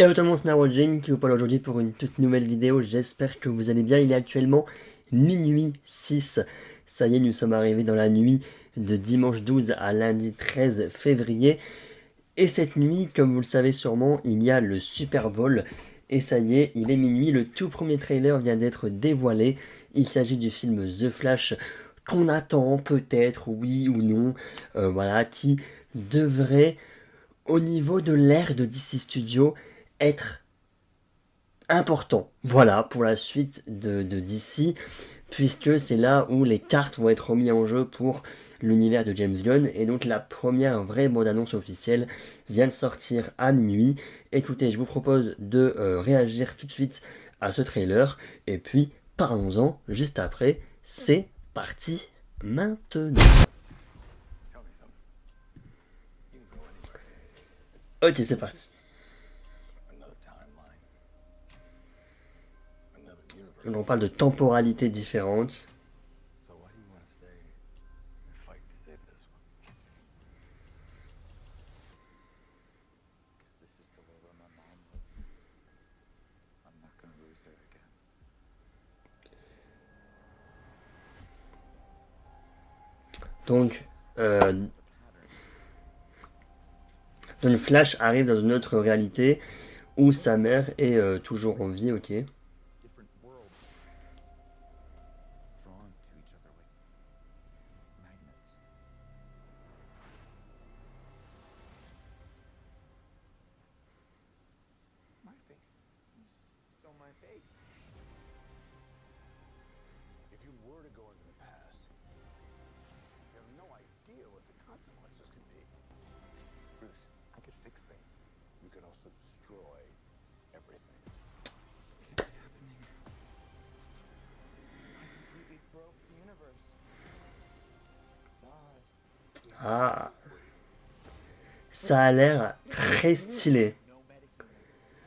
Et notamment Snarwatching qui vous parle aujourd'hui pour une toute nouvelle vidéo. J'espère que vous allez bien. Il est actuellement minuit 6. Ça y est, nous sommes arrivés dans la nuit de dimanche 12 à lundi 13 février. Et cette nuit, comme vous le savez sûrement, il y a le Super Bowl. Et ça y est, il est minuit. Le tout premier trailer vient d'être dévoilé. Il s'agit du film The Flash qu'on attend peut-être, oui ou non. Voilà, qui devrait, au niveau de l'ère de DC Studios, être important, voilà, pour la suite de DC, puisque c'est là où les cartes vont être remises en jeu pour l'univers de James Gunn, et donc la première vraie bande-annonce officielle vient de sortir à minuit. Écoutez, je vous propose de réagir tout de suite à ce trailer, et puis parlons-en juste après, c'est parti maintenant. Ok, c'est parti. On parle de temporalités différentes. Donc, euh, donc Flash arrive dans une autre réalité où sa mère est toujours en vie, ok. Ah, ça a l'air très stylé.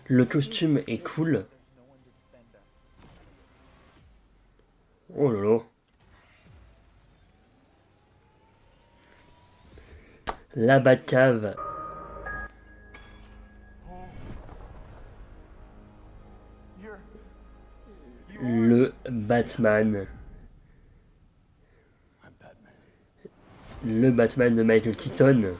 Le costume est cool. Oh là là. La Batcave. Le Batman. Le Batman de Michael Keaton.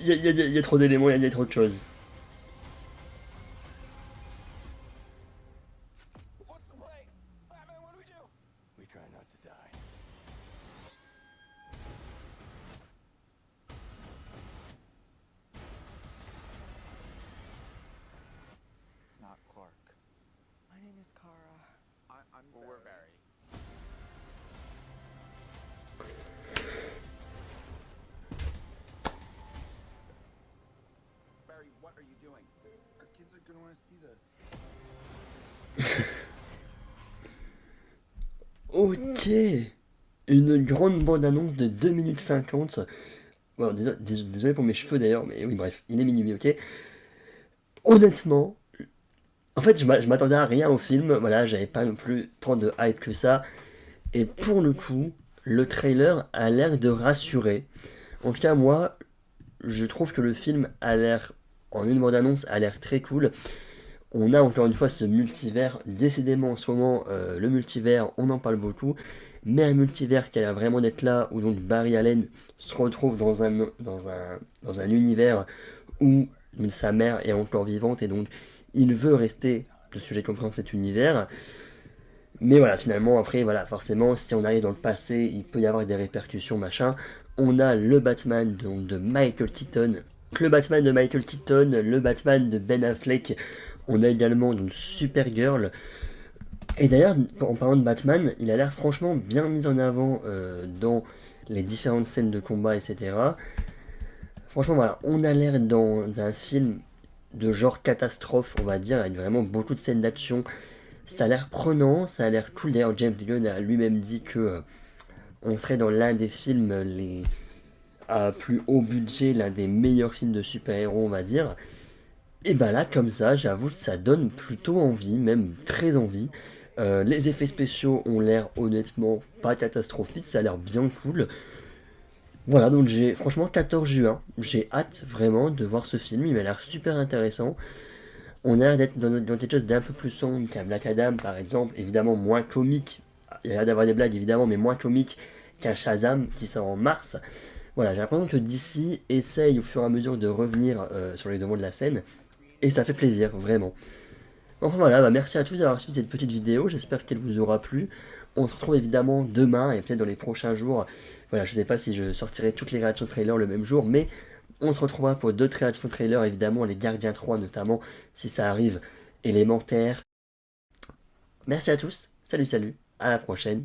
Il y a trop d'éléments, il y a trop de choses. Ok. Une grande bande-annonce de 2 minutes 50. Bon, désolé pour mes cheveux d'ailleurs, mais oui, bref, il est minuit, ok. Honnêtement, en fait, je m'attendais à rien au film, voilà, j'avais pas non plus tant de hype que ça. Et pour le coup, le trailer a l'air de rassurer. En tout cas, moi, je trouve que le film a l'air, en une bande-annonce, a l'air très cool. On a encore une fois ce multivers, décidément en ce moment, le multivers, on en parle beaucoup, mais un multivers qui a l'air vraiment d'être là, où donc Barry Allen se retrouve dans un univers où sa mère est encore vivante, et donc il veut rester, de ce que j'ai compris, dans cet univers. Mais voilà, finalement, après, voilà, forcément, si on arrive dans le passé, il peut y avoir des répercussions, machin. On a le Batman donc, de Michael Keaton. Le Batman de Michael Keaton, le Batman de Ben Affleck. On a également donc Supergirl. Et d'ailleurs, en parlant de Batman, il a l'air franchement bien mis en avant dans les différentes scènes de combat, etc. Franchement, voilà, on a l'air d'un film de genre catastrophe, on va dire, avec vraiment beaucoup de scènes d'action. Ça a l'air prenant, ça a l'air cool. D'ailleurs, James Gunn a lui-même dit que on serait dans l'un des films les à plus haut budget, l'un des meilleurs films de super-héros, on va dire. Et bah là, comme ça, j'avoue que ça donne plutôt envie, même très envie. Les effets spéciaux ont l'air honnêtement pas catastrophiques, ça a l'air bien cool. Voilà, donc j'ai franchement 14 juin, j'ai hâte vraiment de voir ce film, il m'a l'air super intéressant. On a l'air d'être dans quelque chose d'un peu plus sombre qu'un Black Adam par exemple, évidemment moins comique, il y a l'air d'avoir des blagues évidemment, mais moins comique qu'un Shazam qui sort en mars. Voilà, j'ai l'impression que DC essaye au fur et à mesure de revenir sur les devants de la scène, et ça fait plaisir, vraiment. Enfin voilà, bah, merci à tous d'avoir suivi cette petite vidéo, j'espère qu'elle vous aura plu. On se retrouve évidemment demain et peut-être dans les prochains jours. Voilà, je sais pas si je sortirai toutes les réactions trailers le même jour, mais on se retrouvera pour d'autres réactions trailers, évidemment, les Gardiens 3 notamment, si ça arrive, élémentaire. Merci à tous, salut salut, à la prochaine.